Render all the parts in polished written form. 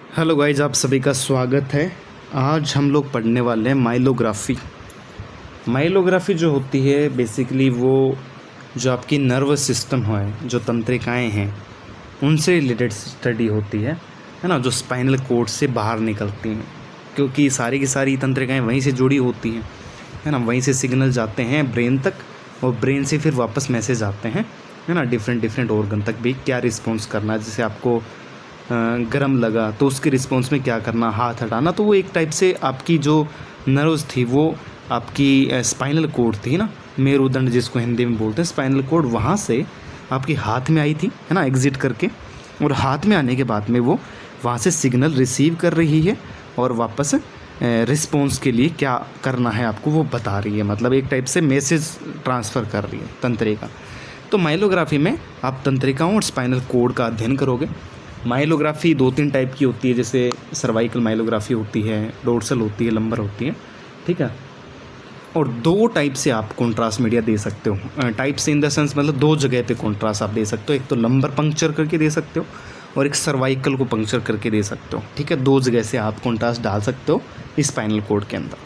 Hello guys, आप सभी का स्वागत है। आज हम लोग पढ़ने वाले हैं माइलोग्राफी। माइलोग्राफी जो होती है बेसिकली वो जो आपकी नर्वस सिस्टम है, जो तंत्रिकाएं हैं, उनसे रिलेटेड स्टडी होती है ना, जो स्पाइनल कॉर्ड से बाहर निकलती हैं, क्योंकि सारी की सारी तंत्रिकाएं वहीं से जुड़ी होती हैं, है ना। वहीं से सिग्नल जाते हैं ब्रेन तक और ब्रेन से फिर वापस मैसेज आते हैं, है ना, डिफरेंट ऑर्गन तक भी क्या रिस्पॉन्स करना है। जैसे आपको गरम लगा तो उसके रिस्पॉन्स में क्या करना, हाथ हटाना। तो वो एक टाइप से आपकी जो नर्व्स थी वो आपकी स्पाइनल कॉर्ड थी ना, मेरुदंड जिसको हिंदी में बोलते हैं, स्पाइनल कॉर्ड वहाँ से आपके हाथ में आई थी, है ना, एग्जिट करके। और हाथ में आने के बाद में वो वहाँ से सिग्नल रिसीव कर रही है और वापस रिस्पॉन्स के लिए क्या करना है आपको वो बता रही है। मतलब एक टाइप से मैसेज ट्रांसफ़र कर रही है तंत्रिका। तो माइलोग्राफी में आप तंत्रिकाओं और स्पाइनल कॉर्ड का अध्ययन करोगे। माइलोग्राफी 2-3 टाइप की होती है, जैसे सर्वाइकल माइलोग्राफी होती है, डोर्सल होती है, लंबर होती है, ठीक है। और 2 टाइप से आप कॉन्ट्रास्ट मीडिया दे सकते हो। टाइप से इन द सेंस मतलब 2 जगह पे कॉन्ट्रास्ट आप दे सकते हो। एक तो लंबर पंक्चर करके दे सकते हो और एक सर्वाइकल को पंक्चर करके दे सकते हो, ठीक है। 2 जगह से आप कॉन्ट्रास्ट डाल सकते हो स्पाइनल कॉर्ड के अंदर,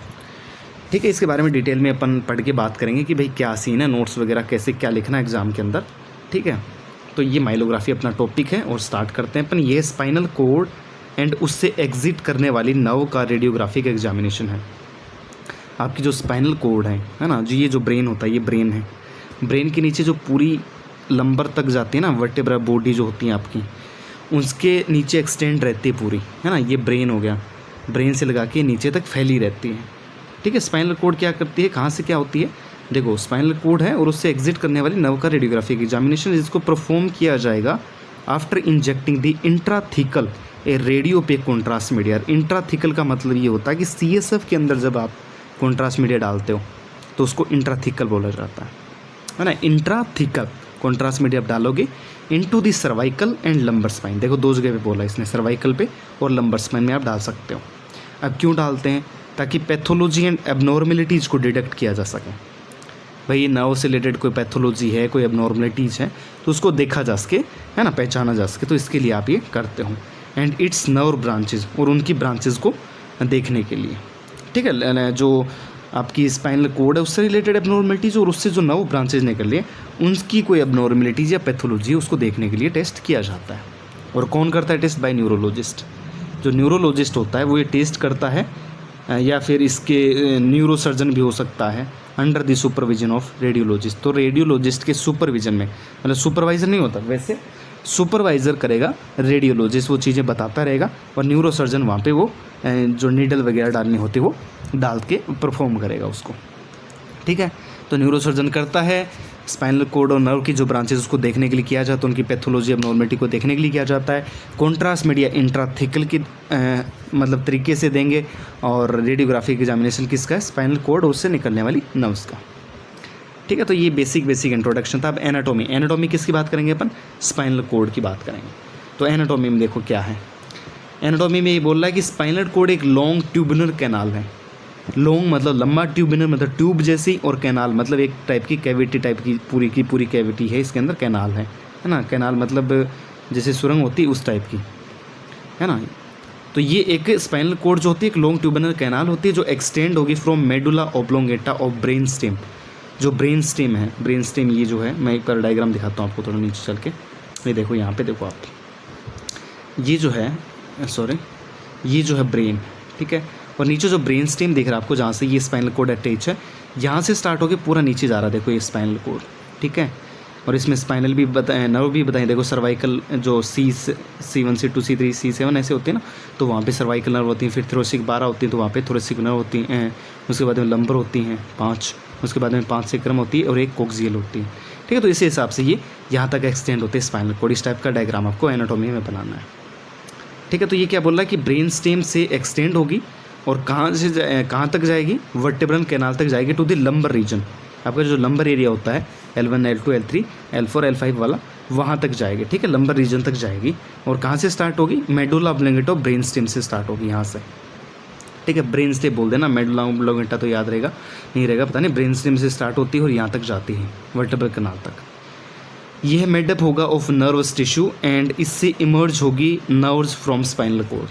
ठीक है। इसके बारे में डिटेल में अपन पढ़ के बात करेंगे कि भाई क्या सीन है, नोट्स वगैरह कैसे क्या लिखना है एग्ज़ाम के अंदर, ठीक है। तो ये माइलोग्राफी अपना टॉपिक है और स्टार्ट करते हैं अपन। ये स्पाइनल कॉर्ड एंड उससे एग्जिट करने वाली नर्व का रेडियोग्राफिक एग्जामिनेशन है। आपकी जो स्पाइनल कॉर्ड है ना, जो ये जो ब्रेन होता है, ये ब्रेन है। ब्रेन के नीचे जो पूरी लंबर तक जाती है ना, वर्टेब्रा बॉडी जो होती है आपकी, उसके नीचे एक्सटेंड रहती है पूरी, है ना। ये ब्रेन हो गया, ब्रेन से लगा के नीचे तक फैली रहती है, ठीक है। स्पाइनल कॉर्ड क्या करती है, कहाँ से क्या होती है, देखो स्पाइनल कॉर्ड है और उससे एग्जिट करने वाली नर्व का रेडियोग्राफिक एग्जामिनेशन, जिसको परफॉर्म किया जाएगा after injecting the intrathecal A radio पे कॉन्ट्रास्ट मीडिया। इंट्राथिकल का मतलब ये होता है कि CSF के अंदर जब आप कॉन्ट्रास्ट मीडिया डालते हो तो उसको इंट्राथिकल बोला जाता है ना। इंट्राथिकल कॉन्ट्रास्ट मीडिया आप डालोगे into the cervical and lumbar spine. देखो 2 जगह पे बोला इसने, सर्वाइकल पे और लंबर स्पाइन में आप डाल सकते हो। अब क्यों डालते हैं, ताकि पैथोलॉजी एंड एबनॉर्मेलिटीज़ को डिटेक्ट किया जा सके। भाई ये नर्व से रिलेटेड कोई पैथोलॉजी है, कोई एबनॉर्मलिटीज़ है तो उसको देखा जा सके, है ना, पहचाना जा सके। तो इसके लिए आप ये करते हो। एंड इट्स नर्व ब्रांचेज, और उनकी ब्रांचेज को देखने के लिए, ठीक है। जो आपकी स्पाइनल कॉर्ड है उससे रिलेटेड एबनॉर्मलिटीज़ और उससे जो नर्व ब्रांचेज निकल है उनकी कोई एबनॉर्मलिटीज़ या पैथोलॉजी है उसको देखने के लिए टेस्ट किया जाता है। और कौन करता है टेस्ट, बाय न्यूरोलॉजिस्ट। जो न्यूरोलॉजिस्ट होता है वो ये टेस्ट करता है, या फिर इसके न्यूरोसर्जन भी हो सकता है under the supervision of radiologist. तो रेडियोलॉजिस्ट के सुपरविजन में, मतलब सुपरवाइज़र नहीं होता, वैसे सुपरवाइज़र करेगा रेडियोलॉजिस्ट, वो चीज़ें बताता रहेगा और न्यूरोसर्जन वहाँ पे वो जो नीडल वगैरह डालनी होती है वो डाल के परफॉर्म करेगा उसको, ठीक है। तो न्यूरोसर्जन करता है, स्पाइनल कॉर्ड और नर्व की जो ब्रांचेस उसको देखने के लिए किया जाता है, उनकी पैथोलॉजी एबनॉर्मलिटी को देखने के लिए किया जाता है। कॉन्ट्रास्ट मीडिया इंट्राथिकल की मतलब तरीके से देंगे और रेडियोग्राफिक एग्जामिनेशन किसका है, स्पाइनल कॉर्ड और उससे निकलने वाली नर्व्स का, ठीक है। तो ये बेसिक इंट्रोडक्शन था। अब एनाटॉमी किसकी बात करेंगे अपन, स्पाइनल कॉर्ड की बात करेंगे। तो एनाटॉमी में देखो क्या है, एनाटॉमी में ये बोल रहा है कि स्पाइनल कॉर्ड एक लॉन्ग ट्यूबुलर कैनाल है। लॉन्ग मतलब लंबा, ट्यूबुलर मतलब ट्यूब जैसी, और कैनाल मतलब एक टाइप की कैविटी टाइप की पूरी कैविटी है, इसके अंदर कैनाल है ना। कैनाल मतलब जैसे सुरंग होती है उस टाइप की, है ना। तो ये एक स्पाइनल कॉर्ड जो होती है एक लॉन्ग ट्यूबुलर कैनाल होती है जो एक्सटेंड होगी from medulla oblongata of brain stem. जो ब्रेन स्टेम है, ब्रेन स्टेम ये जो है, मैं एक बार डायग्राम दिखाता हूँ आपको थोड़ा नीचे चल के। ये देखो यहाँ पे देखो आप, ये जो है ये जो है ब्रेन, ठीक है। और नीचे जो ब्रेन स्टेम दिख रहा है आपको, जहाँ से ये स्पाइनल कॉर्ड अटैच है, यहाँ से स्टार्ट होकर पूरा नीचे जा रहा है, देखो ये स्पाइनल कॉर्ड, ठीक है। और इसमें स्पाइनल भी बताएं, नर्व भी बताएं, देखो सर्वाइकल जो C1, C2, C3, C7 ऐसे होते हैं ना, तो वहाँ पे सर्वाइकल नर्व होती हैं। फिर थोरेसिक 12 होती हैं, तो वहाँ पे थोरेसिक नर्व होती हैं। उसके बाद में लंबर होती हैं 5, उसके बाद में 5 सेक्रम होती है और एक कोक्सियल होती है, ठीक है। तो इसी हिसाब से ये यहाँ तक एक्सटेंड होते हैं स्पाइनल कॉर्ड। इस टाइप का डायग्राम आपको एनाटॉमी में बनाना है, ठीक है। तो ये क्या बोल रहा है कि ब्रेन स्टेम से एक्सटेंड होगी और कहाँ तक जाएगी, वर्टेब्रल कैनाल तक जाएगी, टू द लंबर रीजन। आपका जो लंबर एरिया होता है L1, L2, L3, L4, L5 वाला, वहाँ तक जाएगी, ठीक है। लंबर रीजन तक जाएगी और कहाँ से स्टार्ट होगी, मेडुला ऑब्लोंगेटा ब्रेन स्टेम से स्टार्ट होगी, यहाँ से, ठीक है। ब्रेन स्टेम बोल देना, मेडुला ऑब्लोंगेटा तो याद रहेगा नहीं रहेगा पता नहीं। ब्रेन स्टेम से स्टार्ट होती है और यहाँ तक जाती है वर्टेब्रल कैनाल तक। यह मेडअप होगा ऑफ नर्वस टिश्यू एंड इससे इमर्ज होगी नर्व्स फ्रॉम स्पाइनल कॉर्ड।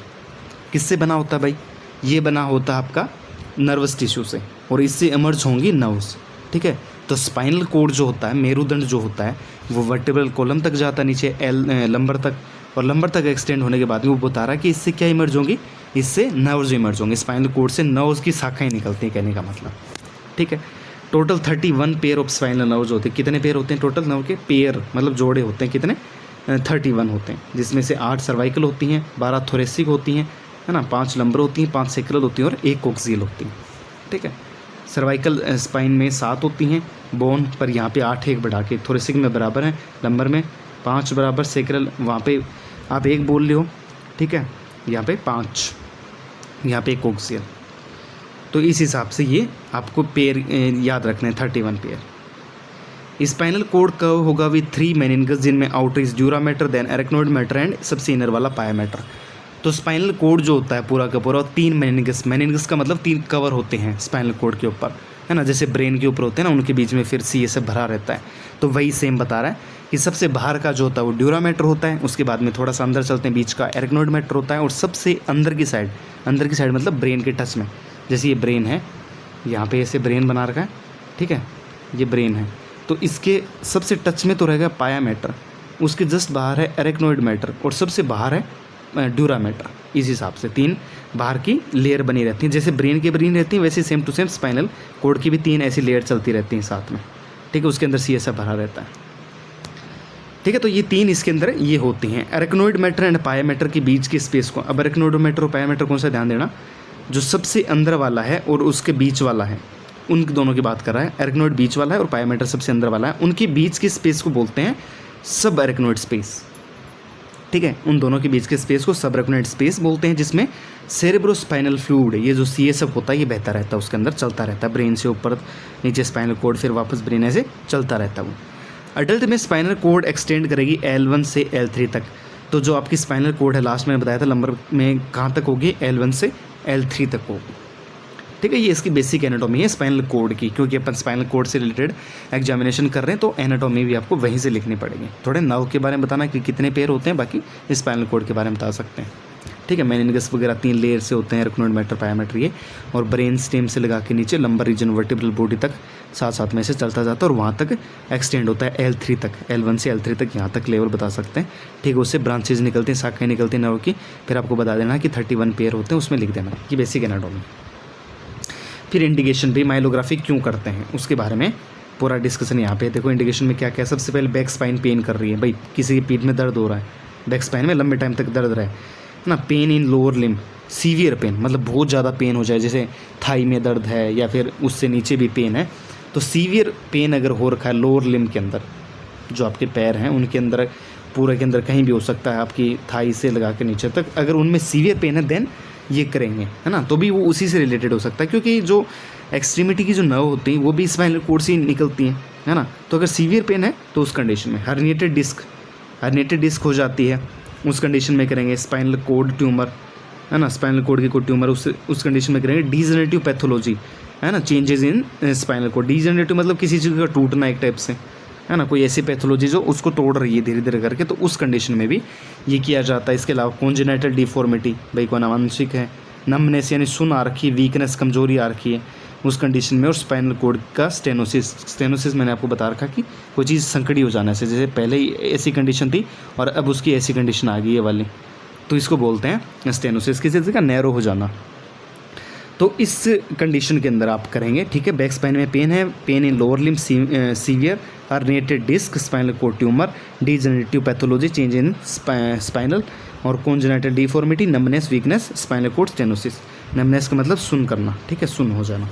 किससे बना होता है भाई? ये बना होता है आपका नर्वस टिश्यू से, और इससे इमर्ज होंगी नर्व्स, ठीक है। तो स्पाइनल कोड जो होता है, मेरुदंड जो होता है, वो वर्टिब्रल कॉलम तक जाता है नीचे लंबर तक, और लंबर तक एक्सटेंड होने के बाद वो बता रहा है कि इससे क्या इमर्ज होंगी, इससे नर्व्स इमर्ज होंगे। स्पाइनल कोड से नर्व्स की शाखाएं निकलती हैं, कहने का मतलब, ठीक है। Total 31 pair of spinal nerves होते हैं। कितने पेयर होते हैं टोटल नर्व के? पेयर मतलब जोड़े होते हैं, कितने? 31 होते हैं, जिसमें से 8 सर्वाइकल होती हैं, 12 थोरेसिक होती हैं, है ना, 5 लंबर होती हैं, 5 सेक्रल होती हैं और 1 कोक्सियल होती हैं, ठीक है। सर्वाइकल स्पाइन में 7 होती हैं बोन, पर यहाँ पे 8 1 बढ़ा के, थोरेसिक में बराबर है, लंबर में 5 बराबर, सेक्रल वहाँ पे आप 1 बोल रहे हो, ठीक है, यहाँ पे 5, यहाँ पे 1 कोक्सियल। तो इस हिसाब से ये आपको पेयर याद रखना है, 31 पेयर। स्पाइनल कोड का होगा विद 3 मेनिनगस, जिनमें outer is dura mater, then arachnoid mater and सबसे इनर वाला पायामेटर। तो स्पाइनल कोड जो होता है पूरा का पूरा 3 मेनिनगस, मेनिनगस का मतलब 3 कवर होते हैं स्पाइनल कोड के ऊपर, है ना, जैसे ब्रेन के ऊपर होते हैं ना, उनके बीच में फिर से ये सब भरा रहता है। तो वही सेम बता रहा है कि सबसे बाहर का जो होता है वो ड्यूरामेटर होता है, उसके बाद में थोड़ा सा अंदर चलते हैं, बीच का एरेक्नोइड मैटर होता है, और सबसे अंदर की साइड मतलब ब्रेन के टच में, जैसे ये ब्रेन है, यहाँ पे ऐसे ब्रेन बना रखा है, ठीक है, ये ब्रेन है, तो इसके सबसे टच में तो रहेगा पाया मैटर, उसके जस्ट बाहर है एरेक्नोइड मैटर, और सबसे बाहर है ड्यूरामेटर। इस हिसाब से 3 बाहर की लेयर बनी रहती हैं, जैसे ब्रेन की ब्रेन रहती है, वैसे same to same spinal cord की भी 3 ऐसी लेयर चलती रहती हैं साथ में, ठीक है, उसके अंदर CSF भरा रहता है, ठीक है। तो ये 3 इसके अंदर ये होती हैं। एरेक्नोइड मैटर एंड पाया मैटर के बीच की स्पेस को, अब एरेक्नोइड मैटर और पाया मैटर कौन सा ध्यान देना, जो सबसे अंदर वाला है और उसके बीच वाला है, उन दोनों की बात कर रहा है। एरेक्नोइड बीच वाला है और पायामेटर सबसे अंदर वाला है, उनके बीच की स्पेस को बोलते हैं सब एरेक्नोइड स्पेस, ठीक है। उन दोनों के बीच के स्पेस को सब एरेक्नोइड स्पेस बोलते हैं, जिसमें सेरेब्रोस्पाइनल फ्लूइड, ये जो CSF होता है, ये बहता रहता है, उसके अंदर चलता रहता है, ब्रेन से ऊपर नीचे स्पाइनल कोड, फिर वापस ब्रेन ऐसे चलता रहता है वो। अडल्ट में स्पाइनल कोड एक्सटेंड करेगी L1 से L3 तक। तो जो आपकी स्पाइनल कोड है, लास्ट में बताया था लंबर में कहाँ तक होगी, L1 से L3 तक होगी, ठीक है। ये इसकी बेसिक एनाटॉमी है स्पाइनल कोड की, क्योंकि अपन स्पाइनल कोड से रिलेटेड एग्जामिनेशन कर रहे हैं, तो एनाटॉमी भी आपको वहीं से लिखनी पड़ेगी। थोड़े नर्व के बारे में बताना कि कितने पेयर होते हैं, बाकी स्पाइनल कोड के बारे में बता सकते हैं, ठीक है। मेनिनगस वगैरह 3 लेयर से होते हैं, एरेक्नोइड मैटर, पायामेटर ये, और ब्रेन स्टेम से लगा के नीचे लंबर रीजन वर्टिब्रल बॉडी तक साथ साथ में से चलता जाता है, और वहाँ तक एक्सटेंड होता है L3 तक, L1 से L3 तक, यहाँ तक लेवल बता सकते हैं, ठीक है। उससे ब्रांचेज निकलते हैं, शाखाएँ निकलती हैं नर्व की, फिर आपको बता देना कि 31 पेयर होते हैं, उसमें लिख देना कि बेसिक एनाटॉमी। फिर इंडिकेशन भी माइलोग्राफी क्यों करते हैं उसके बारे में पूरा डिस्कशन यहाँ पे। देखो इंडिकेशन में क्या क्या, सबसे पहले बैक स्पाइन पेन कर रही है भाई, किसी की पीठ में दर्द हो रहा है, बैक स्पाइन में लंबे टाइम तक दर्द रहा है ना, pen in lower limb, severe pain मतलब बहुत ज़्यादा पेन हो जाए, जैसे थाई में दर्द है या फिर उससे नीचे भी पेन है, तो सीवियर पेन अगर हो रखा है लोअर लिम्ब के अंदर, जो आपके पैर हैं उनके अंदर, पूरे के अंदर कहीं भी हो सकता है, आपकी थाई से लगा के नीचे तक, अगर उनमें सीवियर पेन है देन ये करेंगे, है ना, तो भी वो उसी से रिलेटेड हो सकता है, क्योंकि जो एक्सट्रीमिटी की जो नर्व होती हैं वो भी स्पाइनल कोड से निकलती हैं, है ना। तो अगर सीवियर पेन है तो उस कंडीशन में हर्निएटेड डिस्क हो जाती है, उस कंडीशन में करेंगे स्पाइनल कोड ट्यूमर, है ना, स्पाइनल कोड की कोई ट्यूमर, उस कंडीशन में करेंगे डीजनरेटिव पैथोलॉजी, है ना, changes in spinal cord. Degenerative मतलब किसी चीज़ का टूटना एक टाइप से, है ना, कोई ऐसी पैथोलॉजी जो उसको तोड़ रही है धीरे धीरे करके, तो उस कंडीशन में भी ये किया जाता है। इसके अलावा कॉन्जेनाइटल डिफॉर्मिटी, भाई कोई आंशिक है, नमनेस यानी सुन आ रखी है, वीकनेस कमजोरी आ रखी है, उस कंडीशन में, और स्पाइनल कोड का स्टेनोसिस मैंने आपको बता रखा कि कोई चीज़ संकड़ी हो जाने से, जैसे पहले ही ऐसी कंडीशन थी और अब उसकी ऐसी कंडीशन आ गई है वाली, तो इसको बोलते हैं स्टेनोसिस, किसी चीज़ का नैरो हो जाना। तो इस कंडीशन के अंदर आप करेंगे, ठीक है। बैक स्पाइन में पेन है, pain in lower limb severe, herniated disc, spinal cord tumour, degenerative pathology, change in spinal, और congenital deformity, numbness, weakness, spinal cord stenosis. Numbness का मतलब सुन करना, ठीक है, सुन हो जाना।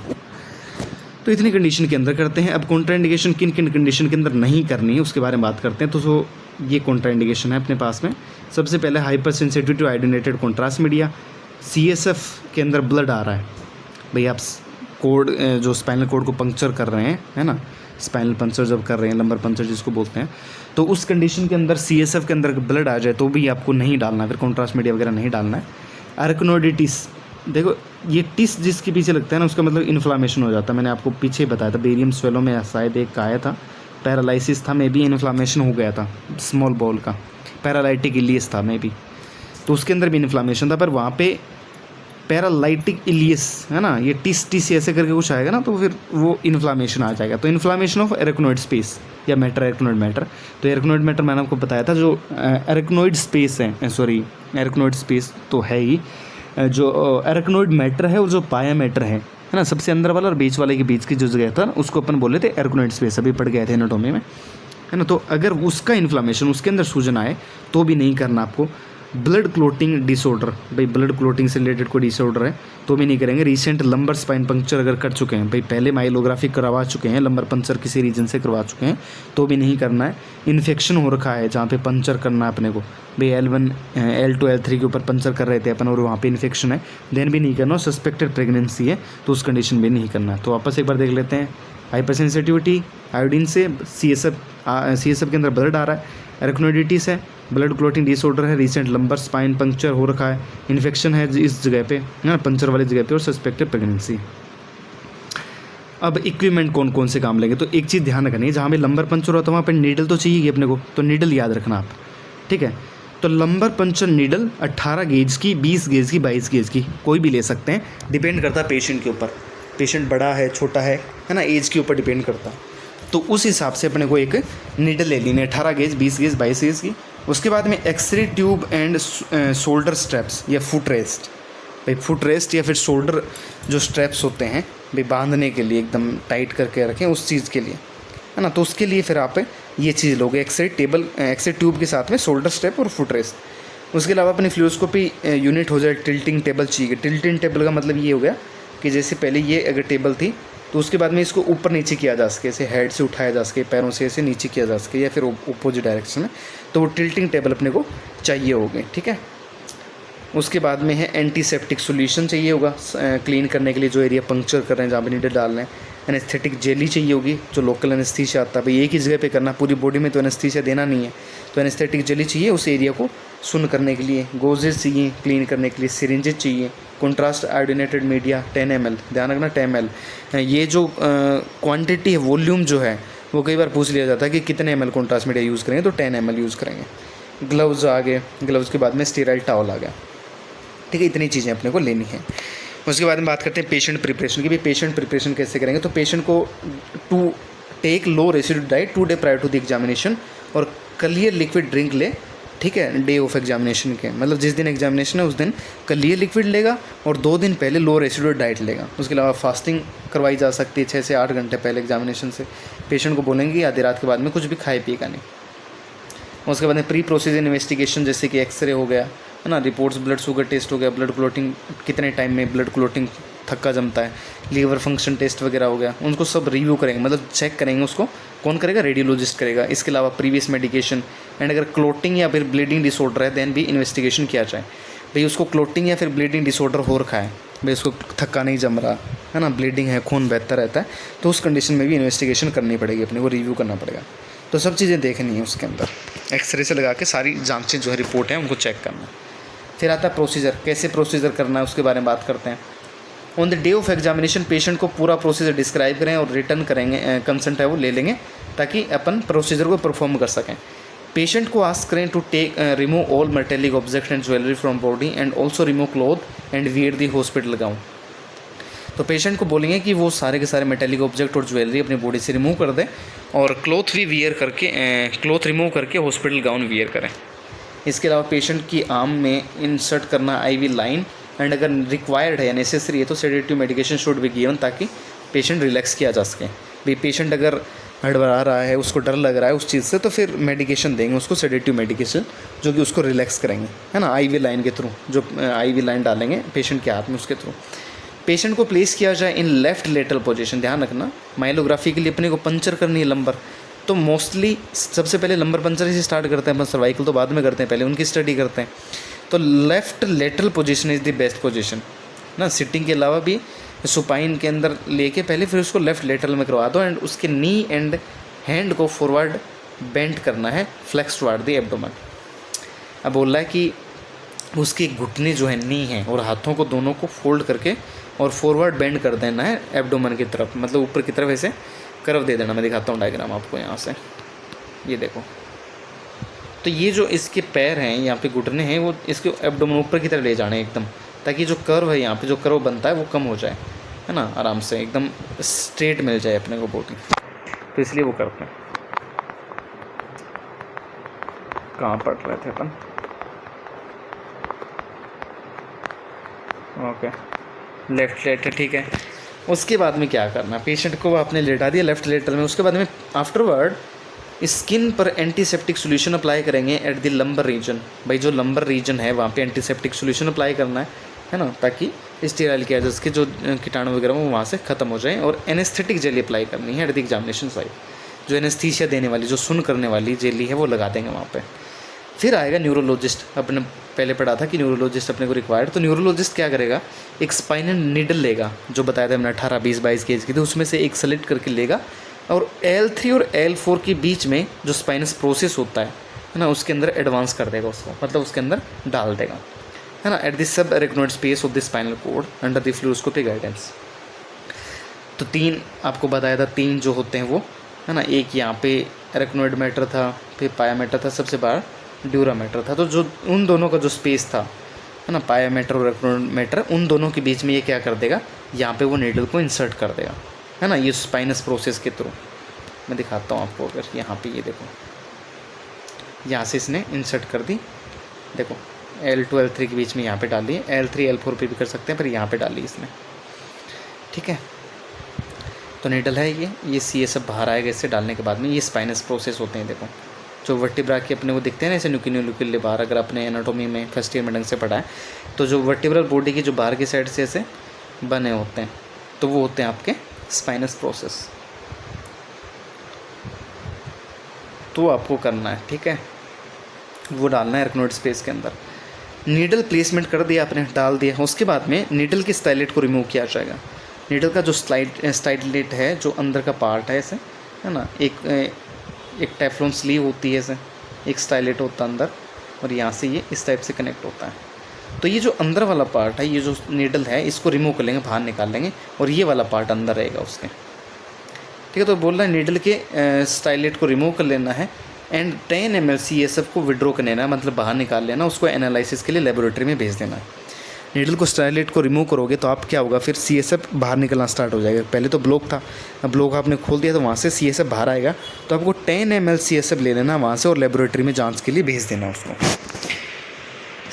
तो इतनी कंडीशन के अंदर करते हैं। अब कॉन्ट्राइंडिकेशन किन किन कंडीशन के अंदर नहीं करनी है उसके बारे में बात करते हैं। तो ये कॉन्ट्राइंडिकेशन है अपने पास में। सबसे पहले hypersensitivity to iodinated contrast media, CSF के अंदर ब्लड आ रहा है भाई, आप कोड जो स्पाइनल कोड को पंक्चर कर रहे हैं, है ना, स्पाइनल पंक्चर जब कर रहे हैं, लंबर पंक्चर जिसको बोलते हैं, तो उस कंडीशन के अंदर CSF के अंदर ब्लड आ जाए तो भी आपको नहीं डालना, फिर कॉन्ट्रास्ट मीडिया वगैरह नहीं डालना है। अरेक्नोइडिटिस, देखो ये टिस जिसके पीछे लगता है ना, उसका मतलब इन्फ्लामेशन हो जाता है। मैंने आपको पीछे बताया था, बेरियम स्वेलो में शायद एक आया था, पैरालिसिस था, मे बी इन्फ्लामेशन हो गया था स्मॉल बॉल का, पैरालाइटिक इलियस था मे बी, तो उसके अंदर भी इन्फ्लामेशन था, पर वहाँ पे पैरालाइटिक इलियस है ना, ये टिस टिस ऐसे करके कुछ आएगा ना, तो फिर वो इन्फ्लामेशन आ जाएगा। तो इन्फ्लामेशन ऑफ एरेक्नोइड स्पेस या मैटर, एरेक्नोइड मैटर। तो एरेक्नोइड मैटर मैंने आपको बताया था, जो एरेक्नोइड स्पेस है, सॉरी एरेक्नोइड स्पेस तो है ही, जो एरेक्नोइड मैटर है और जो पाया मैटर है ना, सबसे अंदर वाला और बीच वाले के बीच की जो जगह था उसको अपन बोले थे एरेक्नोइड स्पेस, अभी पढ़ गए थे एनाटोमी में, है ना। तो अगर उसका इन्फ्लामेशन, उसके अंदर सूजन आए तो भी नहीं करना आपको। ब्लड क्लोटिंग डिसऑर्डर, भाई ब्लड क्लोटिंग से रिलेटेड कोई डिसऑर्डर है तो भी नहीं करेंगे। रिसेंट लंबर स्पाइन पंक्चर अगर कर चुके हैं, भाई पहले माइलोग्राफी करवा चुके हैं, लंबर पंक्चर किसी रीजन से करवा चुके हैं तो भी नहीं करना है। इन्फेक्शन हो रखा है जहाँ पे पंक्चर करना है अपने को, भाई L1 L2 L3 के ऊपर पंक्चर कर रहे थे अपन और वहाँ पे इन्फेक्शन है, देन भी नहीं करना। सस्पेक्टेड प्रेगनेंसी है तो उस कंडीशन भी नहीं करना है। तो वापस एक बार देख लेते हैं। हाइपर सेंसिटिविटी आयोडीन से, CSF के अंदर ब्लड आ रहा है, एरेक्नोइडिटिस है, ब्लड क्लोटिंग डिसऑर्डर है, रिसेंट लंबर स्पाइन पंक्चर हो रखा है, इन्फेक्शन है इस जगह पे, है ना, पंक्चर वाली जगह पे, और सस्पेक्टेड प्रेगनेंसी। अब इक्विपमेंट कौन कौन से काम लेंगे, तो एक चीज़ ध्यान रखनी है, जहाँ पे लंबर पंक्चर होता है वहाँ पर नीडल तो चाहिए अपने को, तो नीडल याद रखना आप, ठीक है। तो लंबर पंक्चर नीडल 18 गेज की, 20 गेज की, 22 गेज की कोई भी ले सकते हैं, डिपेंड करता है पेशेंट के ऊपर, पेशेंट बड़ा है छोटा है ना, एज के ऊपर डिपेंड करता है। तो उस हिसाब से अपने को एक नीडल ले लेनी है, 18 गेज, 20 गेज, 22 गेज की। उसके बाद में X ray tube and shoulder straps या फुट रेस्ट, भाई फुट रेस्ट या फिर शोल्डर जो स्ट्रैप्स होते हैं भाई बांधने के लिए एकदम टाइट करके रखें उस चीज़ के लिए, है ना। तो उसके लिए फिर आप ये चीज़ लोगे, एक्सरे ट्यूब के साथ में शोल्डर स्ट्रैप और फुट रेस्ट। उसके अलावा अपनी फ्लूरोस्कोपी यूनिट हो जाए, टिल्टिंग टेबल चाहिए। टिल्टिंग टेबल का मतलब ये हो गया कि जैसे पहले ये अगर टेबल थी तो उसके बाद में इसको ऊपर नीचे किया जा सके, ऐसे हेड से उठाया जा सके, पैरों से ऐसे नीचे किया जा सके, या फिर अपोजिट डायरेक्शन में, तो वो टिल्टिंग टेबल अपने को चाहिए होगी, ठीक है। उसके बाद में है एंटीसेप्टिक सॉल्यूशन चाहिए होगा क्लीन करने के लिए, जो एरिया पंक्चर कर रहे हैं जहाँ पे नीडल डाल रहे हैं। एनेस्थेटिक जेली चाहिए होगी, जो लोकल एनेस्थीसिया आता है, भाई एक ही जगह पे करना, पूरी बॉडी में तो एनेस्थीसिया देना नहीं है, तो एनेस्थेटिक जेली चाहिए उस एरिया को सुन्न करने के लिए। गोजेस चाहिए क्लीन करने के लिए, सिरिंजेस चाहिए, कॉन्ट्रास्ट आयोडीनेटेड मीडिया 10 ml, ध्यान रखना 10 ml। ये जो क्वांटिटी है, वॉल्यूम जो है वो कई बार पूछ लिया जाता है कि कितने ml कॉन्ट्रास्ट मीडिया यूज़ करेंगे, तो 10 ml यूज़ करेंगे। ग्लव्स आ गए, ग्लव्स के बाद में स्टेराइल टॉवल आ गया, ठीक है। इतनी चीज़ें अपने को लेनी है। उसके बाद में बात करते हैं पेशेंट प्रिपरेशन की, भी पेशेंट प्रिपरेशन कैसे करेंगे। तो पेशेंट को to take low residue diet 2 day prior to the examination, और क्लियर लिक्विड ड्रिंक ले, ठीक है, डे ऑफ एग्जामिनेशन के, मतलब जिस दिन एग्जामिनेशन है उस दिन क्लियर लिक्विड लेगा और 2 दिन पहले लो रेसिड्यू डाइट लेगा। उसके अलावा फास्टिंग करवाई जा सकती है 6 से 8 घंटे पहले एग्जामिनेशन से। पेशेंट को बोलेंगे आधी रात के बाद में कुछ भी खाए पिएगा नहीं। उसके बाद में प्री प्रोसीजर इन्वेस्टिगेशन, जैसे कि एक्सरे हो गया, है ना, रिपोर्ट्स, ब्लड शुगर टेस्ट हो गया, ब्लड क्लोटिंग कितने टाइम में ब्लड क्लोटिंग थक्का जमता है, लीवर फंक्शन टेस्ट वगैरह हो गया, उनको सब रिव्यू करेंगे, मतलब चेक करेंगे। उसको कौन करेगा, रेडियोलॉजिस्ट करेगा। इसके अलावा प्रीवियस मेडिकेशन, एंड अगर क्लोटिंग या फिर ब्लीडिंग डिसऑर्डर है देन भी इन्वेस्टिगेशन किया जाए, भाई उसको क्लोटिंग या फिर ब्लीडिंग डिसऑर्डर हो रखा है, भाई उसको थक्का नहीं जम रहा है ना, ब्लीडिंग है, खून बहता रहता है, तो उस कंडीशन में भी इन्वेस्टिगेशन करनी पड़ेगी, अपने को रिव्यू करना पड़ेगा। तो सब चीज़ें देखनी है उसके अंदर, एक्सरे से लगा के सारी जांचें जो है रिपोर्ट है उनको चेक करना। फिर आता है प्रोसीजर, कैसे प्रोसीजर करना है उसके बारे में बात करते हैं। On the day of examination patient को पूरा प्रोसीजर डिस्क्राइब करें और रिटर्न करेंगे, कंसेंट है वो ले लेंगे ताकि अपन प्रोसीजर को परफॉर्म कर सकें। पेशेंट को आस्क करें to take remove all metallic object and jewellery from body and also remove cloth and wear the hospital gown. तो पेशेंट को बोलेंगे कि वो सारे के सारे मेटेलिक ऑब्जेक्ट और ज्वेलरी अपनी बॉडी से रिमूव कर दें और क्लॉथ भी वियर करके, क्लॉथ रिमूव करके हॉस्पिटल गाउन वियर करें। इसके अलावा पेशेंट की आर्म में इंसर्ट करना IV लाइन, एंड अगर रिक्वायर्ड है या नेसेसरी है तो sedative medication should be given ताकि पेशेंट रिलैक्स किया जा सके। भाई पेशेंट अगर हड़बड़ा रहा है, उसको डर लग रहा है उस चीज़ से, तो फिर मेडिकेशन देंगे उसको, सेडेटिव मेडिकेशन जो कि उसको रिलैक्स करेंगे, है ना, IV लाइन के थ्रू, जो IV लाइन डालेंगे पेशेंट के हाथ में उसके थ्रू। पेशेंट को प्लेस किया जाए इन लेफ्ट लेटरल पोजीशन, ध्यान रखना माइलोग्राफी के लिए अपने को पंचर करनी है लंबर, तो मोस्टली सबसे पहले लंबर पंचर से स्टार्ट करते हैं अपन, सर्वाइकल तो बाद में करते हैं, पहले उनकी स्टडी करते हैं। तो left lateral position is the best position ना, सिटिंग के अलावा भी सुपाइन के अंदर लेके पहले फिर उसको लेफ़्ट लेटरल में करवा दो, एंड उसके नी एंड हैंड को फॉरवर्ड बेंड करना है, फ्लेक्स टुवर्ड द एब्डोमेन। अब बोल रहा है कि उसके घुटने जो है नी हैं और हाथों को दोनों को फोल्ड करके और फॉरवर्ड बेंड कर देना है एब्डोमेन की तरफ, मतलब ऊपर की तरफ ऐसे कर्व दे देना। मैं दिखाता हूँ डायग्राम आपको यहाँ से, ये देखो। तो ये जो इसके पैर हैं, यहाँ पे घुटने हैं, वो इसके एब्डोमेन ऊपर की तरफ ले जाने एकदम, ताकि जो कर्व है यहाँ पे जो कर्व बनता है वो कम हो जाए, है ना, आराम से एकदम स्ट्रेट मिल जाए अपने को बॉडी। तो इसलिए वो करते हैं। कहाँ पढ़ रहे थे अपन? ओके, लेफ्ट लेटर, ठीक है। उसके बाद में क्या करना, पेशेंट को आपने लेटा दिया लेफ्ट लेटर में। उसके बाद में आफ्टरवर्ड स्किन पर एंटीसेप्टिक सॉल्यूशन अप्लाई करेंगे एट द लंबर रीजन। भाई जो लंबर रीजन है वहाँ पे एंटीसेप्टिक सॉल्यूशन अप्लाई करना है ना, ताकि स्टेराइल के एजेस के जो कीटाणु वगैरह वो वहाँ से ख़त्म हो जाए। और एनेस्थेटिक जेली अप्लाई करनी है एट द एग्जामिनेशन साइड। जो एनेस्थीसिया देने वाली, जो सुन करने वाली जेली है वो लगा देंगे वहाँ पे। फिर आएगा न्यूरोलॉजिस्ट। अपने पहले पढ़ा था कि न्यूरोलॉजिस्ट अपने को रिक्वायर्ड, तो न्यूरोलॉजिस्ट क्या करेगा, एक स्पाइनल नीडल लेगा, जो बताया था हमने 18, 20, 22 केज की थी, उसमें से एक सेलेक्ट करके लेगा और L3 और L4 के बीच में जो स्पाइनस प्रोसेस होता है ना, उसके अंदर एडवांस कर देगा उसको, मतलब उसके अंदर डाल देगा, है ना, at the subarachnoid space of the spinal cord under the fluoroscopic guidance. तो 3 आपको बताया था, 3 जो होते हैं वो, है ना, एक यहाँ पे एरेक्नोइड मैटर था, फिर पाया मैटर था, सबसे बाहर ड्यूरा मैटर था। तो जो उन दोनों का जो स्पेस था, है ना, पाया मैटर और एरेक्नोइड मैटर, उन दोनों के बीच में ये क्या कर देगा, यहाँ पे वो नीडल को इंसर्ट कर देगा, है ना, ये स्पाइनस प्रोसेस के थ्रू। मैं दिखाता हूँ आपको, अगर यहाँ पे ये देखो, यहाँ से इसने इंसर्ट कर दी, देखो L2 L3 के बीच में यहाँ पे डाली है, L3 L4 पे भी कर सकते हैं, पर यहाँ पे डाली इसने, ठीक है। तो नीडल है ये सी सब बाहर आएगा इससे डालने के बाद में। ये स्पाइनस प्रोसेस होते हैं, देखो जो वर्टिब्रा के अपने को दिखते हैं ना ऐसे न्यूक्लियर बाहर, अगर अपने एनाटोमी में फर्स्ट ईयर में ढंग से पढ़ा है, तो जो वर्टिब्रल बॉडी की जो बाहर की साइड से ऐसे बने होते हैं, तो वो होते हैं आपके स्पाइनस प्रोसेस। तो आपको करना है, ठीक है, वो डालना है एरेक्नोइड स्पेस के अंदर। नीडल प्लेसमेंट कर दिया आपने, डाल दिया। उसके बाद में नीडल के स्टाइलेट को रिमूव किया जाएगा। नीडल का जो स्टाइलेट है, जो अंदर का पार्ट है ऐसे, है ना, एक टेफ्लॉन स्लीव होती है ऐसे, एक स्टाइलेट होता है अंदर, और यहाँ से ये इस टाइप से कनेक्ट होता है। तो ये जो अंदर वाला पार्ट है, ये जो नीडल है, इसको रिमूव कर लेंगे, बाहर निकाल लेंगे, और ये वाला पार्ट अंदर रहेगा उसके, ठीक है। तो बोल रहा है नीडल के स्टाइलेट को रिमूव कर लेना है एंड 10 ml CSF को विड्रॉ कर लेना है, मतलब बाहर निकाल लेना, उसको एनालिसिस के लिए लेबोरेटरी में भेज देना है। नीडल को स्टाइलेट को रिमूव करोगे तो आप क्या होगा, फिर CSF बाहर निकलना स्टार्ट हो जाएगा। पहले तो ब्लॉक था, अब ब्लॉक आपने खोल दिया तो वहाँ से CSF बाहर आएगा। तो आपको 10 ml CSF ले लेना वहाँ से और लेबोरेटरी में जांच के लिए भेज देना उसको।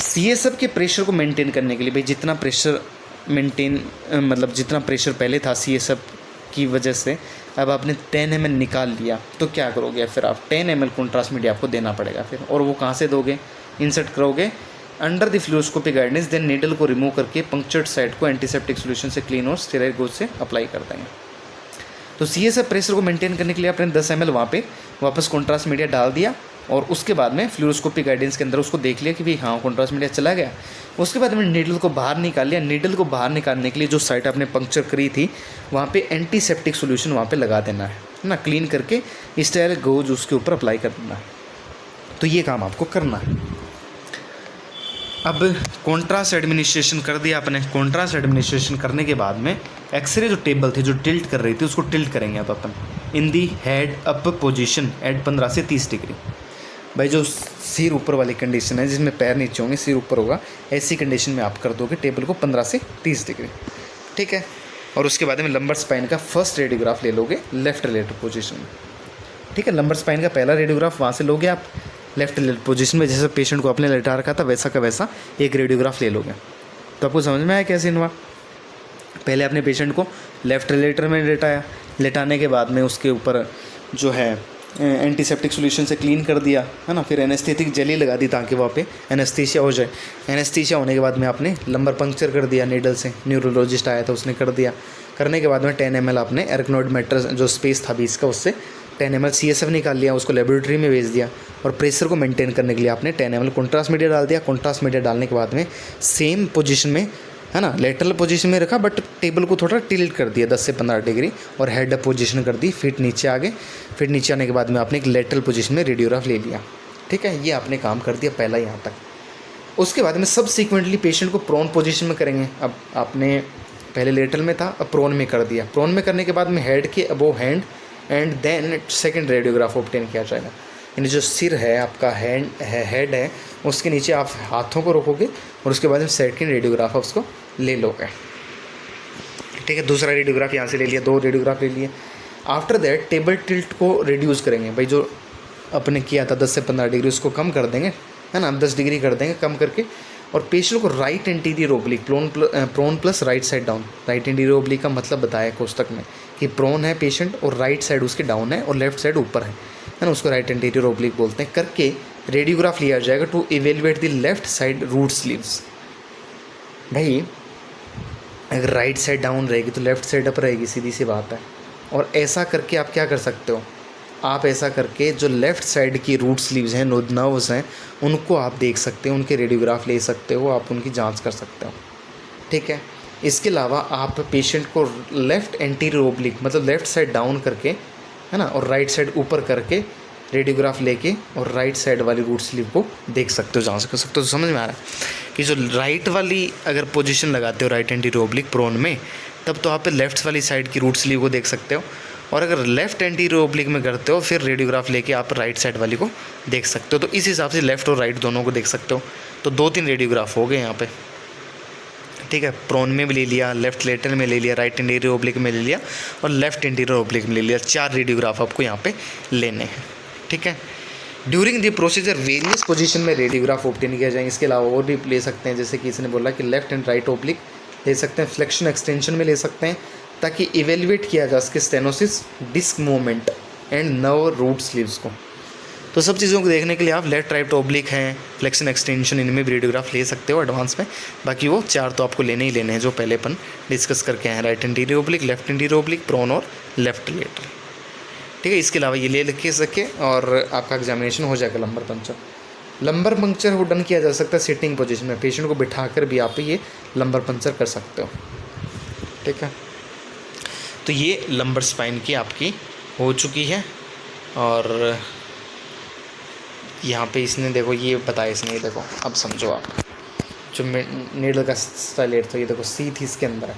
CSF के प्रेशर को मेंटेन करने के लिए, भाई जितना प्रेशर मेंटेन, मतलब जितना प्रेशर पहले था CSF की वजह से, अब आपने 10 ml निकाल लिया, तो क्या करोगे, फिर आप 10 ml कॉन्ट्रास्ट मीडिया आपको देना पड़ेगा फिर। और वो कहाँ से दोगे, इंसर्ट करोगे under the fluoroscopic guidance, then needle को रिमूव करके पंक्चर्ड साइड को एंटीसेप्टिक सॉल्यूशन से क्लीन और स्टेराइल गोज से अप्लाई कर देंगे। तो CSF प्रेशर को मेंटेन करने के लिए आपने 10 ml वहाँ पे वापस कॉन्ट्रास्ट मीडिया डाल दिया, और उसके बाद में फ्लूरोस्कोपिक गाइडेंस के अंदर उसको देख लिया कि भाई हाँ कॉन्ट्रास्ट मीडिया चला गया। उसके बाद में नीडल को बाहर निकाल लिया। नीडल को बाहर निकालने के लिए जो साइट आपने पंक्चर करी थी वहाँ पे एंटीसेप्टिक सॉल्यूशन वहाँ पे लगा देना है ना, क्लीन करके स्टेराइल गोज उसके ऊपर अप्लाई कर देना है। तो ये काम आपको करना है। अब कॉन्ट्रास्ट एडमिनिस्ट्रेशन कर दिया आपने। कॉन्ट्रास्ट एडमिनिस्ट्रेशन करने के बाद में एक्सरे जो टेबल थी जो टिल्ट कर रही थी उसको टिल्ट करेंगे अब अपन in the head up position at 15 से 30 डिग्री। भाई जो सिर ऊपर वाली कंडीशन है जिसमें पैर नीचे होंगे सिर ऊपर होगा, ऐसी कंडीशन में आप कर दोगे टेबल को 15 से 30 डिग्री, ठीक है। और उसके बाद में लंबर स्पाइन का फर्स्ट रेडियोग्राफ ले लोगे लेफ्ट रिलेटिव पोजीशन में, ठीक है। लंबर स्पाइन का पहला रेडियोग्राफ वहाँ से लोगे आप लेफ्ट रिलेटिव पोजीशन में, जैसे पेशेंट को आपने लेटा रखा था वैसा का वैसा एक रेडियोग्राफ ले लोगे। तो आपको समझ में आया कैसे हुआ। पहले आपने पेशेंट को लेफ्ट रिलेटर में लेटाया, लेटाने के बाद में उसके ऊपर जो है एंटीसेप्टिक सॉल्यूशन से क्लीन कर दिया, है ना। फिर एनेस्थेटिक जेली लगा दी ताकि वहाँ पे एनेस्थीसिया हो जाए। एनेस्थीसिया होने के बाद में आपने लंबर पंक्चर कर दिया नीडल से, न्यूरोलॉजिस्ट आया था उसने कर दिया। करने के बाद में 10 ml आपने एरेक्नोइड मैटर जो स्पेस था 20 का उससे 10 ml CSF निकाल लिया, उसको लेबोरेटरी में भेज दिया। और प्रेशर को मेंटेन करने के लिए आपने 10 ml कॉन्ट्रास्ट मीडिया डाल दिया। कॉन्ट्रास्ट मीडिया डालने के बाद में सेम पोजीशन में, है ना, लेटरल पोजीशन में रखा, बट टेबल को थोड़ा टिल्ट कर दिया 10 से 15 डिग्री और हेड अप पोजीशन कर दी। फिट नीचे आ गए। फिर नीचे आने के बाद में आपने एक लेटरल पोजीशन में रेडियोग्राफ ले लिया, ठीक है। ये आपने काम कर दिया पहला यहाँ तक। उसके बाद में सबसिक्वेंटली पेशेंट को प्रोन पोजीशन में करेंगे। अब आपने पहले लेटरल में था, अब प्रोन में कर दिया। प्रोन में करने के बाद में हेड के above hand and then second radiograph obtain किया जाएगा। यानी जो सिर है आपका, हेड है, उसके नीचे आप हाथों को रखोगे और उसके बाद सेकंड रेडियोग्राफ आप उसको ले लोगे। ठीक है, दूसरा रेडियोग्राफ यहाँ से ले लिया, 2 रेडियोग्राफ ले लिए। आफ्टर दैट टेबल टिल्ट को रिड्यूस करेंगे भाई, जो अपने किया था 10 से 15 डिग्री उसको कम कर देंगे, है ना, 10 डिग्री कर देंगे कम करके, और पेशेंट को right anterior oblique, prone plus right side down. Right anterior oblique का मतलब बताया कोष्टक में कि प्रोन है पेशेंट और राइट साइड उसके डाउन है और लेफ्ट साइड ऊपर है ना, उसको राइट एंटीरियर ओब्लिक बोलते हैं। करके रेडियोग्राफ लिया जाएगा to evaluate the left side root sleeves. भाई अगर राइट साइड डाउन रहेगी तो लेफ्ट साइड अप रहेगी, सीधी सी बात है। और ऐसा करके आप क्या कर सकते हो, आप ऐसा करके जो लेफ़्ट साइड की रूट स्लीव्स हैं, नर्व्स हैं, उनको आप देख सकते हो, उनके रेडियोग्राफ ले सकते हो, आप उनकी जांच कर सकते हो। ठीक है, इसके अलावा आप पेशेंट को लेफ़्ट एंटीरियर ओब्लिक मतलब लेफ़्ट साइड डाउन करके, है ना, और राइट साइड ऊपर करके रेडियोग्राफ लेके और राइट साइड वाली रूट स्लीव को देख सकते हो, जांच कर सकते हो। तो समझ में आ रहा है कि जो राइट वाली अगर पोजीशन लगाते हो राइट एंटीरियर ओब्लिक प्रोन में, तब तो आप लेफ़्ट वाली साइड की रूट स्लीव को देख सकते हो, और अगर लेफ़्ट एंटीरियर ओब्लिक में करते हो फिर रेडियोग्राफ लेके आप राइट साइड वाली को देख सकते हो। तो इस हिसाब से लेफ़्ट और राइट दोनों को देख सकते हो। तो 2-3 रेडियोग्राफ हो गए यहाँ पे। ठीक है, प्रोन में भी ले लिया, लेफ़्ट लेटरल में ले लिया, राइट एंटीरियर ओब्लिक में ले लिया और लेफ़्ट एंटीरियर ओब्लिक में ले लिया। 4 रेडियोग्राफ आपको यहाँ पे लेने हैं। ठीक है, during the procedure various position में रेडियोग्राफ ऑब्टेन किया जाए। इसके अलावा और भी ले सकते हैं, जैसे कि इसने बोला कि लेफ़्ट एंड राइट ओब्लिक ले सकते हैं, फ्लेक्शन एक्सटेंशन में ले सकते हैं, ताकि इवेलुएट किया जा सके stenosis, disc movement and nerve root sleeves को। तो सब चीज़ों को देखने के लिए आप लेफ्ट राइट ओब्लिक हैं, फ्लेक्शन एक्सटेंशन, इनमें भी रेडियोग्राफ ले सकते हो एडवांस में। बाकी वो 4 तो आपको लेने ही लेने हैं जो पहले अपन डिस्कस करके हैं, right anterior oblique, left anterior oblique, prone और लेफ्ट लेटरल। ठीक है, इसके अलावा ये ले के सके और आपका एग्जामिनेशन हो जाएगा लंबर पंक्चर। लंबर पंक्चर वो डन किया जा सकता है सिटिंग पोजीशन में, पेशेंट को बिठाकर भी आप ये लंबर पंक्चर कर सकते हो। ठीक है, तो ये लंबर स्पाइन की आपकी हो चुकी है। और यहाँ पे इसने देखो ये बताया इसने, ये देखो अब समझो आप, जो नीडल का स्टाइलेट था, ये देखो सीथ इसके अंदर है।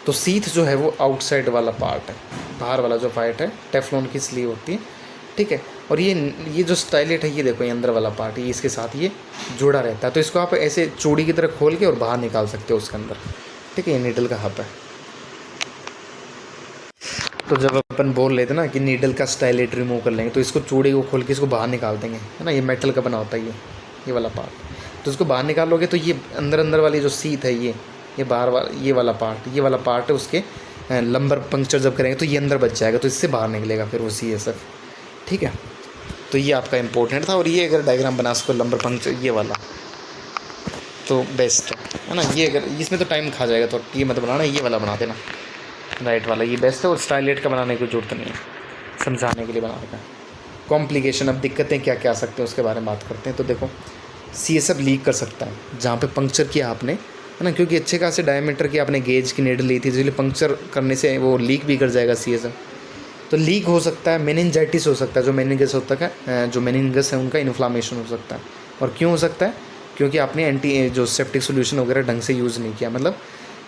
तो सीथ जो है वो आउटसाइड वाला पार्ट है, बाहर वाला जो पार्ट है, टेफ्लॉन की स्लीव होती है। ठीक है, और ये जो स्टाइलेट है, ये देखो ये अंदर वाला पार्ट, ये इसके साथ ये जुड़ा रहता है। तो इसको आप ऐसे चूड़ी की तरह खोल के और बाहर निकाल सकते हो उसके अंदर। ठीक है, ये नीडल का हब है। तो जब अपन बोल लेते ना कि नीडल का स्टाइलेट रिमूव कर लेंगे, तो इसको चूड़ी को खोल के इसको बाहर निकाल देंगे, है ना, ये मेटल का बना होता है ये वाला पार्ट। तो इसको बाहर निकाल लोगे तो ये अंदर वाली जो सीथ है, ये बाहर वाला ये वाला पार्ट है, उसके लंबर पंक्चर जब करेंगे तो ये अंदर बच जाएगा, तो इससे बाहर निकलेगा फिर वो CSF। ठीक है, तो ये आपका इंपॉर्टेंट था। और ये अगर डायग्राम बना सको लंबर पंक्चर ये वाला, तो बेस्ट है ना। ये अगर इसमें तो टाइम खा जाएगा, तो ये मत बनाना, ये वाला बना देना, राइट वाला, ये बेस्ट है। और स्टाइलेट का बनाने की जरूरत नहीं है, समझाने के लिए बना रखा है। कॉम्प्लिकेशन, अब दिक्कतें क्या क्या आ सकते हैं उसके बारे में बात करते हैं। तो देखो CSF लीक कर सकता है जहाँ पे पंक्चर किया आपने, है ना, क्योंकि अच्छे खासे डायमीटर की आपने गेज की नीडल ली थी, इसलिए पंक्चर करने से वो लीक भी कर जाएगा CSF। तो लीक हो सकता है, मेनिंजाइटिस हो सकता है, जो मेनिंगस होता है, जो मेनिंगस है उनका इन्फ्लामेशन हो सकता है। और क्यों हो सकता है, क्योंकि आपने जो सेप्टिक सोल्यूशन वगैरह ढंग से यूज़ नहीं किया, मतलब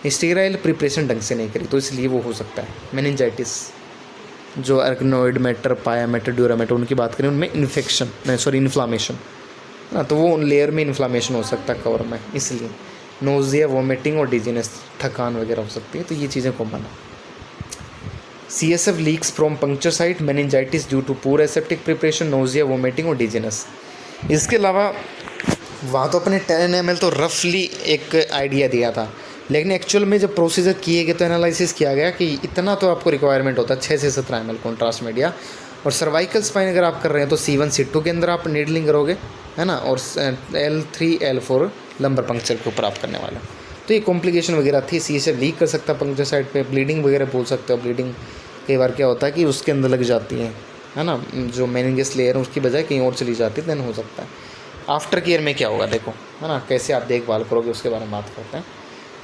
स्टेराइल प्रिपरेशन ढंग से नहीं करी, तो इसलिए वो हो सकता है मेनिंजाइटिस। जो अर्गनोइड मैटर, पाया मैटर, ड्यूरामेटर, उनकी बात करें, उनमें इन्फ्लामेशन, ना, तो वो लेयर में इन्फ्लामेशन हो सकता है कवर में, इसलिए नोजिया, वोमिटिंग और डिजीनेस, थकान वगैरह हो सकती है। तो ये चीज़ें कॉमन है। CSF leaks from puncture site, meningitis due to poor aseptic preparation, nausea, vomiting और डिजीनेस। इसके अलावा वहाँ तो अपने 10 ml तो रफली एक आइडिया दिया था, लेकिन एक्चुअल में जब प्रोसीजर किए गए तो एनालिसिस किया गया कि इतना तो आपको रिक्वायरमेंट होता है, 6 से 17 ml कॉन्ट्रास्ट मीडिया। और सर्वाइकल स्पाइन अगर आप कर रहे हैं तो C1 C2 के अंदर आप नीडलिंग करोगे, है ना, और L3 L4 लंबर पंक्चर के ऊपर आप करने वाले। तो ये कॉम्प्लिकेशन वगैरह थी। CSF लीक कर सकता है पंक्चर साइड पे, ब्लीडिंग वगैरह बोल सकते हो। ब्लीडिंग कई बार क्या होता है कि उसके अंदर लग जाती है ना, जो मेनिंगस लेयर है उसकी बजाय कहीं और चली जाती है, देन हो सकता है। आफ्टर केयर में क्या होगा देखो, है ना, कैसे आप देखभाल करोगे उसके बारे में बात करते हैं।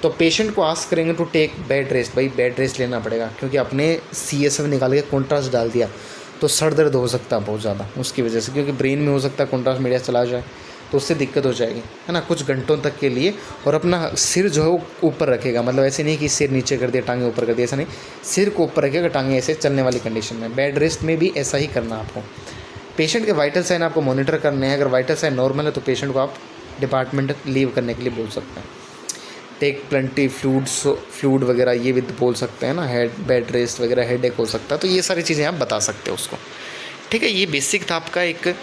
तो पेशेंट को आस्क करेंगे टू टेक बेड रेस्ट। भाई बेड रेस्ट लेना पड़ेगा, क्योंकि आपने CSF निकाल के कॉन्ट्रास्ट डाल दिया तो सर दर्द हो सकता है बहुत ज़्यादा उसकी वजह से, क्योंकि ब्रेन में हो सकता है कॉन्ट्रास्ट मीडिया चला जाए, तो उससे दिक्कत हो जाएगी, है ना, कुछ घंटों तक के लिए। और अपना सिर जो है वो ऊपर रखेगा, मतलब ऐसे नहीं कि सिर नीचे कर दिया, टांगे ऊपर कर दिया, ऐसा नहीं, सिर को ऊपर रखेगा, टांगे ऐसे चलने वाली कंडीशन में। बेड रेस्ट में भी ऐसा ही करना आपको, पेशेंट के वाइटल साइन आपको मॉनिटर करने हैं। अगर वाइटल साइन नॉर्मल है तो पेशेंट को आप डिपार्टमेंट लीव करने के लिए बोल सकते हैं। टेक प्लेंटी फ्लूड वगैरह ये भी बोल सकते हैं ना, हेड बेड रेस्ट वगैरह, हेड एक हो सकता है, तो ये सारी चीज़ें आप बता सकते हो उसको। ठीक है, ये बेसिक था आपका एक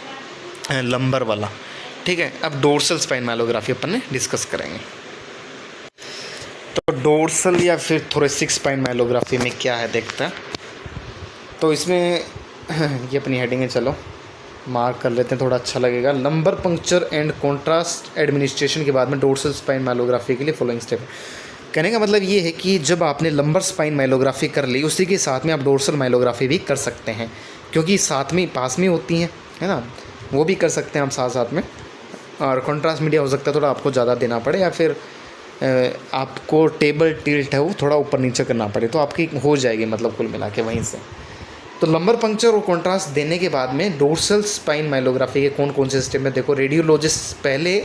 लंबर वाला। ठीक है, अब डोर्सल स्पाइन माइलोग्राफी अपन ने डिस्कस करेंगे। तो डोर्सल या फिर थोरेसिक स्पाइन माइलोग्राफी में क्या है देखते हैं। तो इसमें ये अपनी हेडिंग है, चलो मार्क कर लेते हैं, थोड़ा अच्छा लगेगा। Lumbar puncture and contrast administration के बाद में डोर्सल स्पाइन माइलोग्राफी के लिए फॉलोइंग स्टेप। कहने का मतलब ये है कि जब आपने लंबर स्पाइन माइलोग्राफी कर ली, उसी के साथ में आप डोर्सल माइलोग्राफी भी कर सकते हैं, क्योंकि साथ में पास में होती हैं, है ना, वो भी कर सकते हैं आप साथ साथ में। और कॉन्ट्रास्ट मीडिया हो सकता है थोड़ा आपको ज़्यादा देना पड़े, या फिर आपको टेबल टिल्ट है वो थोड़ा ऊपर नीचे करना पड़े, तो आपकी हो जाएगी मतलब कुल मिला के वहीं से। तो लंबर पंक्चर और कॉन्ट्रास्ट देने के बाद में डोर्सल स्पाइन माइलोग्राफी के कौन कौन से स्टेप में देखो, रेडियोलॉजिस्ट पहले